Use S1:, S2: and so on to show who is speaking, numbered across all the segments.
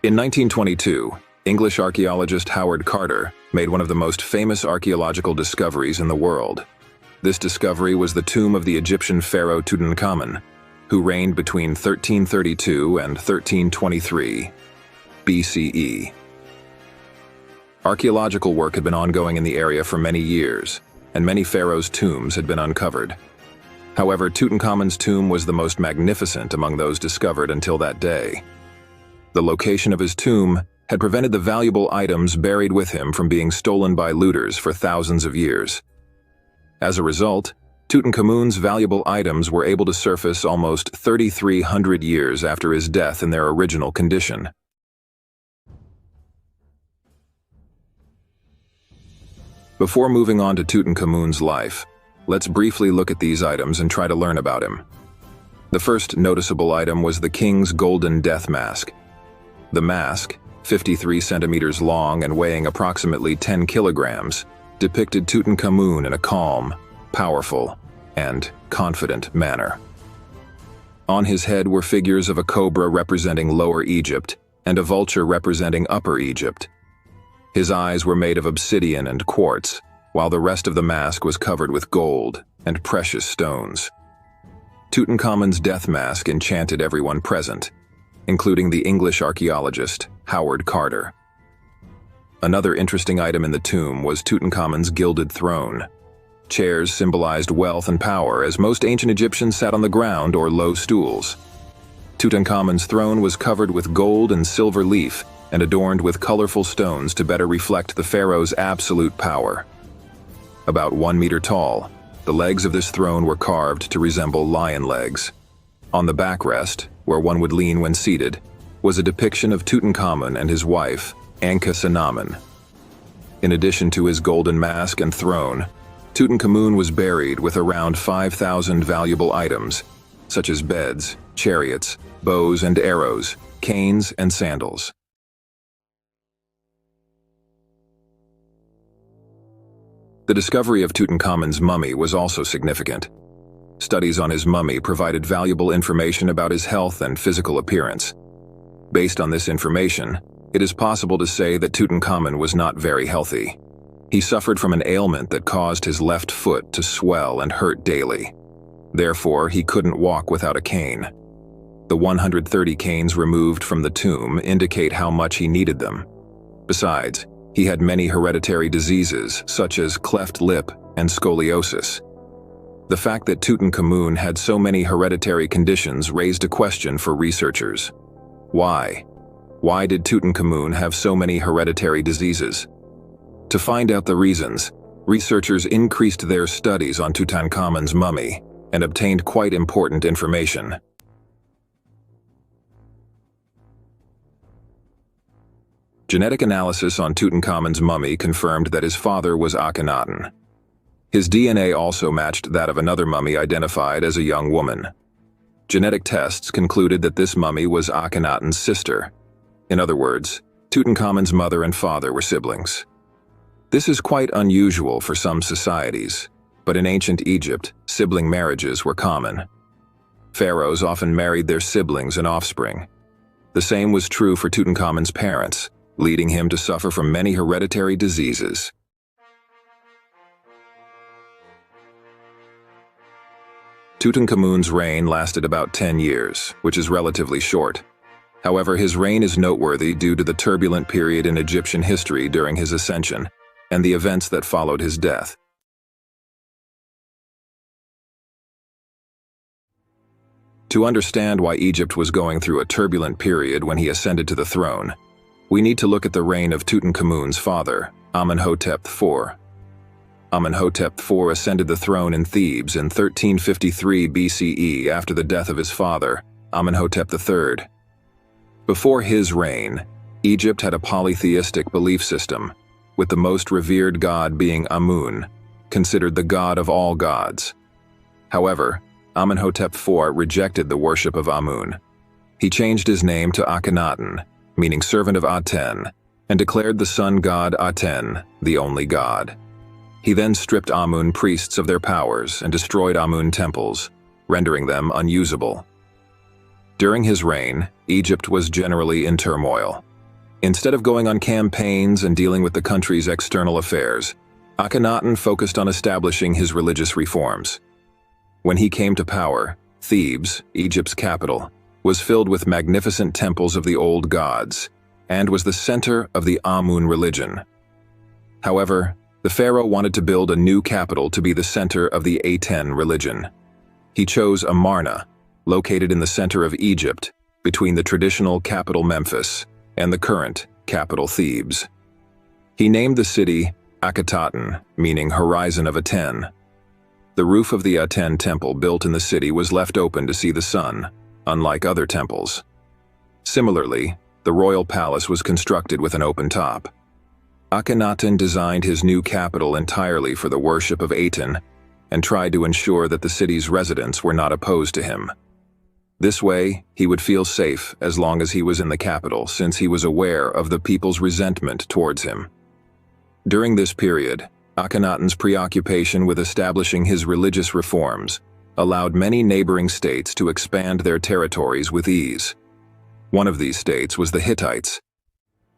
S1: In 1922, English archaeologist Howard Carter made one of the most famous archaeological discoveries in the world. This discovery was the tomb of the Egyptian pharaoh Tutankhamun, who reigned between 1332 and 1323 BCE. Archaeological work had been ongoing in the area for many years, and many pharaohs' tombs had been uncovered. However, Tutankhamun's tomb was the most magnificent among those discovered until that day. The location of his tomb had prevented the valuable items buried with him from being stolen by looters for thousands of years. As a result, Tutankhamun's valuable items were able to surface almost 3,300 years after his death in their original condition. Before moving on to Tutankhamun's life, let's briefly look at these items and try to learn about him. The first noticeable item was the king's golden death mask. The mask, 53 centimeters long and weighing approximately 10 kilograms, depicted Tutankhamun in a calm, powerful, and confident manner. On his head were figures of a cobra representing Lower Egypt and a vulture representing Upper Egypt. His eyes were made of obsidian and quartz, while the rest of the mask was covered with gold and precious stones. Tutankhamun's death mask enchanted everyone present, including the English archaeologist Howard Carter. Another interesting item in the tomb was Tutankhamun's gilded throne. Chairs symbolized wealth and power, as most ancient Egyptians sat on the ground or low stools. Tutankhamun's throne was covered with gold and silver leaf and adorned with colorful stones to better reflect the pharaoh's absolute power. About 1 meter tall, the legs of this throne were carved to resemble lion legs. On the backrest, where one would lean when seated, was a depiction of Tutankhamun and his wife, Akhenaten. In addition to his golden mask and throne, Tutankhamun was buried with around 5,000 valuable items, such as beds, chariots, bows and arrows, canes and sandals. The discovery of Tutankhamun's mummy was also significant. Studies on his mummy provided valuable information about his health and physical appearance. Based on this information, it is possible to say that Tutankhamun was not very healthy. He suffered from an ailment that caused his left foot to swell and hurt daily. Therefore, he couldn't walk without a cane. The 130 canes removed from the tomb indicate how much he needed them. Besides, he had many hereditary diseases, such as cleft lip and scoliosis. The fact that Tutankhamun had so many hereditary conditions raised a question for researchers. Why? Why did Tutankhamun have so many hereditary diseases? To find out the reasons, researchers increased their studies on Tutankhamun's mummy and obtained quite important information. Genetic analysis on Tutankhamun's mummy confirmed that his father was Akhenaten. His DNA also matched that of another mummy identified as a young woman. Genetic tests concluded that this mummy was Akhenaten's sister. In other words, Tutankhamun's mother and father were siblings. This is quite unusual for some societies, but in ancient Egypt, sibling marriages were common. Pharaohs often married their siblings and offspring. The same was true for Tutankhamun's parents, leading him to suffer from many hereditary diseases. Tutankhamun's reign lasted about 10 years, which is relatively short. However, his reign is noteworthy due to the turbulent period in Egyptian history during his ascension and the events that followed his death. To understand why Egypt was going through a turbulent period when he ascended to the throne, we need to look at the reign of Tutankhamun's father, Amenhotep IV. Amenhotep IV ascended the throne in Thebes in 1353 BCE after the death of his father, Amenhotep III. Before his reign, Egypt had a polytheistic belief system, with the most revered god being Amun, considered the god of all gods. However, Amenhotep IV rejected the worship of Amun. He changed his name to Akhenaten, meaning servant of Aten, and declared the sun god Aten the only god. He then stripped Amun priests of their powers and destroyed Amun temples, rendering them unusable. During his reign, Egypt was generally in turmoil. Instead of going on campaigns and dealing with the country's external affairs, Akhenaten focused on establishing his religious reforms. When he came to power, Thebes, Egypt's capital, was filled with magnificent temples of the old gods and was the center of the Amun religion. However, the pharaoh wanted to build a new capital to be the center of the Aten religion. He chose Amarna, located in the center of Egypt, between the traditional capital Memphis and the current capital Thebes. He named the city Akhenaten, meaning Horizon of Aten. The roof of the Aten temple built in the city was left open to see the sun, unlike other temples. Similarly, the royal palace was constructed with an open top. Akhenaten designed his new capital entirely for the worship of Aten and tried to ensure that the city's residents were not opposed to him. This way, he would feel safe as long as he was in the capital, since he was aware of the people's resentment towards him. During this period, Akhenaten's preoccupation with establishing his religious reforms allowed many neighboring states to expand their territories with ease. One of these states was the Hittites.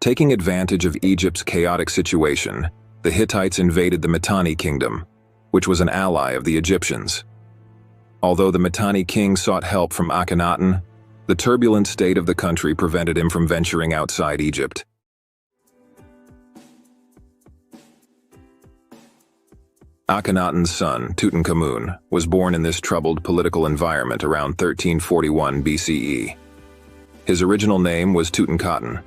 S1: Taking advantage of Egypt's chaotic situation, the Hittites invaded the Mitanni kingdom, which was an ally of the Egyptians. Although the Mitanni king sought help from Akhenaten, the turbulent state of the country prevented him from venturing outside Egypt. Akhenaten's son, Tutankhamun, was born in this troubled political environment around 1341 BCE. His original name was Tutankhaten.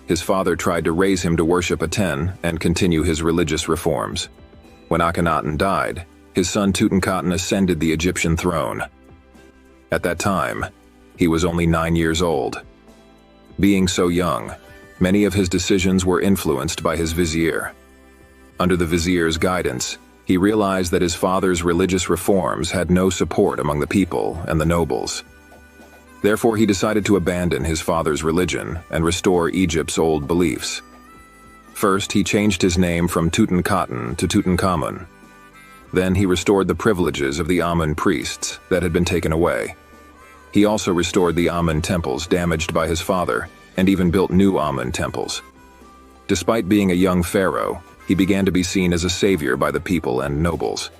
S1: His father tried to raise him to worship Aten and continue his religious reforms. When Akhenaten died, his son Tutankhaten ascended the Egyptian throne. At that time, he was only 9 years old. Being so young, many of his decisions were influenced by his vizier. Under the vizier's guidance, he realized that his father's religious reforms had no support among the people and the nobles. Therefore, he decided to abandon his father's religion and restore Egypt's old beliefs. First, he changed his name from Tutankhaten to Tutankhamun. Then he restored the privileges of the Amun priests that had been taken away. He also restored the Amun temples damaged by his father and even built new Amun temples. Despite being a young pharaoh, he began to be seen as a savior by the people and nobles.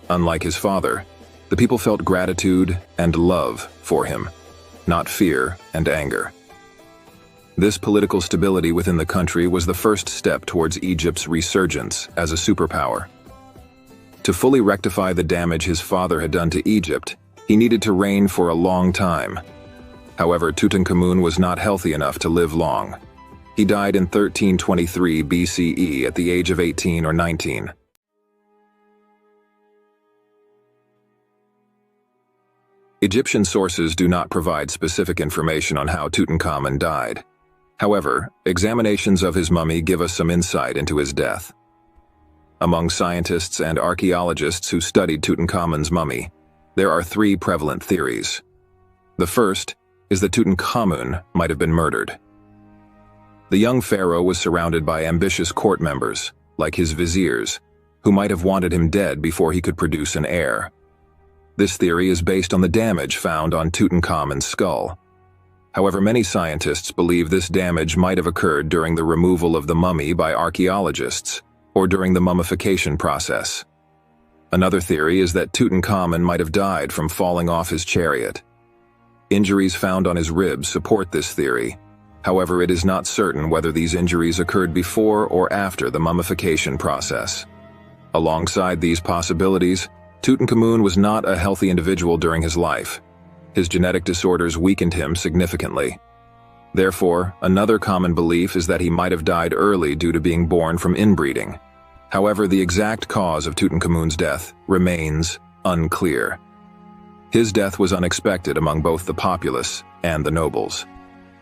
S1: Unlike his father, the people felt gratitude and love for him, not fear and anger. This political stability within the country was the first step towards Egypt's resurgence as a superpower. To fully rectify the damage his father had done to Egypt, he needed to reign for a long time. However, Tutankhamun was not healthy enough to live long. He died in 1323 BCE at the age of 18 or 19. Egyptian sources do not provide specific information on how Tutankhamun died. However, examinations of his mummy give us some insight into his death. Among scientists and archaeologists who studied Tutankhamun's mummy, there are 3 prevalent theories. The first is that Tutankhamun might have been murdered. The young pharaoh was surrounded by ambitious court members, like his viziers, who might have wanted him dead before he could produce an heir. This theory is based on the damage found on Tutankhamun's skull. However, many scientists believe this damage might have occurred during the removal of the mummy by archaeologists, or during the mummification process. Another theory is that Tutankhamun might have died from falling off his chariot. Injuries found on his ribs support this theory. However, it is not certain whether these injuries occurred before or after the mummification process. Alongside these possibilities, Tutankhamun was not a healthy individual during his life. His genetic disorders weakened him significantly. Therefore, another common belief is that he might have died early due to being born from inbreeding. However, the exact cause of Tutankhamun's death remains unclear. His death was unexpected among both the populace and the nobles.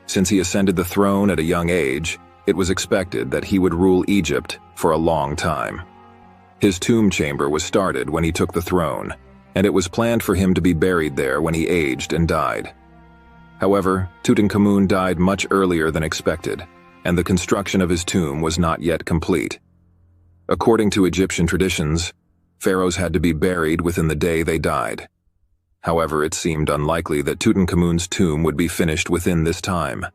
S1: Since he ascended the throne at a young age, it was expected that he would rule Egypt for a long time. His tomb chamber was started when he took the throne, and it was planned for him to be buried there when he aged and died. However, Tutankhamun died much earlier than expected, and the construction of his tomb was not yet complete. According to Egyptian traditions, pharaohs had to be buried within the day they died. However, it seemed unlikely that Tutankhamun's tomb would be finished within this time.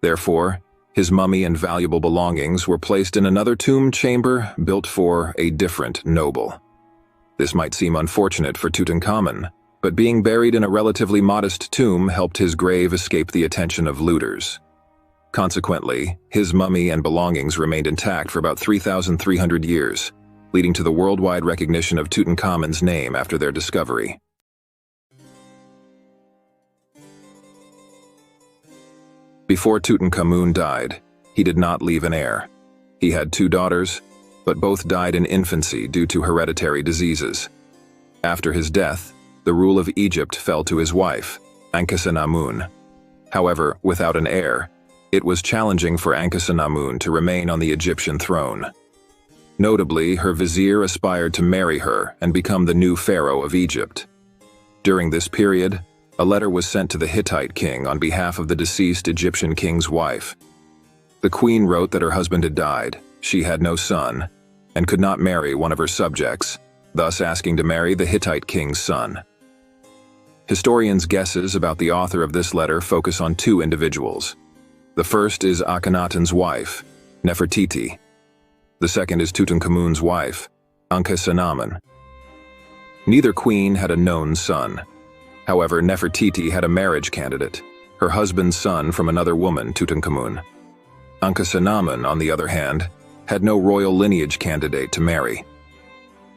S1: Therefore, His mummy and valuable belongings were placed in another tomb chamber built for a different noble. This might seem unfortunate for Tutankhamun, but being buried in a relatively modest tomb helped his grave escape the attention of looters. Consequently, his mummy and belongings remained intact for about 3,300 years, leading to the worldwide recognition of Tutankhamun's name after their discovery. Before Tutankhamun died, he did not leave an heir. He had 2 daughters, but both died in infancy due to hereditary diseases. After his death, the rule of Egypt fell to his wife, Akhenaten. However, without an heir, it was challenging for Akhenaten to remain on the Egyptian throne. Notably, her vizier aspired to marry her and become the new pharaoh of Egypt. During this period, a letter was sent to the Hittite king on behalf of the deceased Egyptian king's wife. The queen wrote that her husband had died, she had no son, and could not marry one of her subjects, thus asking to marry the Hittite king's son. Historians' guesses about the author of this letter focus on 2 individuals. The first is Akhenaten's wife, Nefertiti. The second is Tutankhamun's wife, Ankhesenamun. Neither queen had a known son. However, Nefertiti had a marriage candidate, her husband's son from another woman, Tutankhamun. Ankhesenamun, on the other hand, had no royal lineage candidate to marry.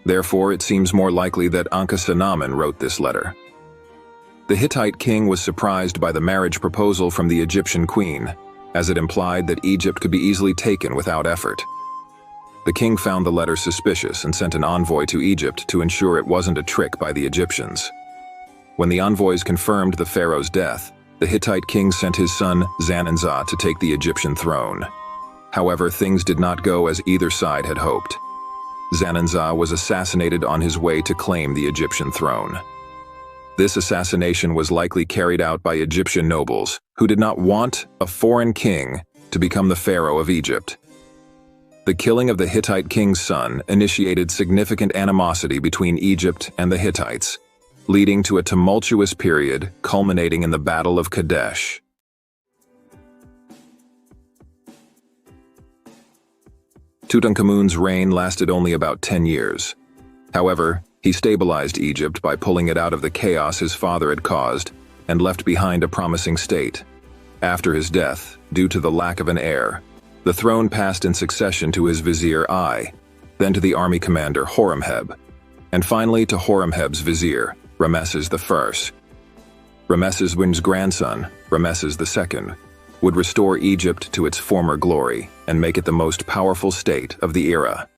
S1: Therefore, it seems more likely that Ankhesenamun wrote this letter. The Hittite king was surprised by the marriage proposal from the Egyptian queen, as it implied that Egypt could be easily taken without effort. The king found the letter suspicious and sent an envoy to Egypt to ensure it wasn't a trick by the Egyptians. When the envoys confirmed the pharaoh's death, the Hittite king sent his son Zananza to take the Egyptian throne. However, things did not go as either side had hoped. Zananza was assassinated on his way to claim the Egyptian throne. This assassination was likely carried out by Egyptian nobles who did not want a foreign king to become the pharaoh of Egypt. The killing of the Hittite king's son initiated significant animosity between Egypt and the Hittites, leading to a tumultuous period culminating in the Battle of Kadesh. Tutankhamun's reign lasted only about 10 years. However, he stabilized Egypt by pulling it out of the chaos his father had caused and left behind a promising state. After his death, due to the lack of an heir, the throne passed in succession to his vizier Ai, then to the army commander Horemheb, and finally to Horemheb's vizier, Ramesses I. Ramesses I's grandson, Ramesses II, would restore Egypt to its former glory and make it the most powerful state of the era.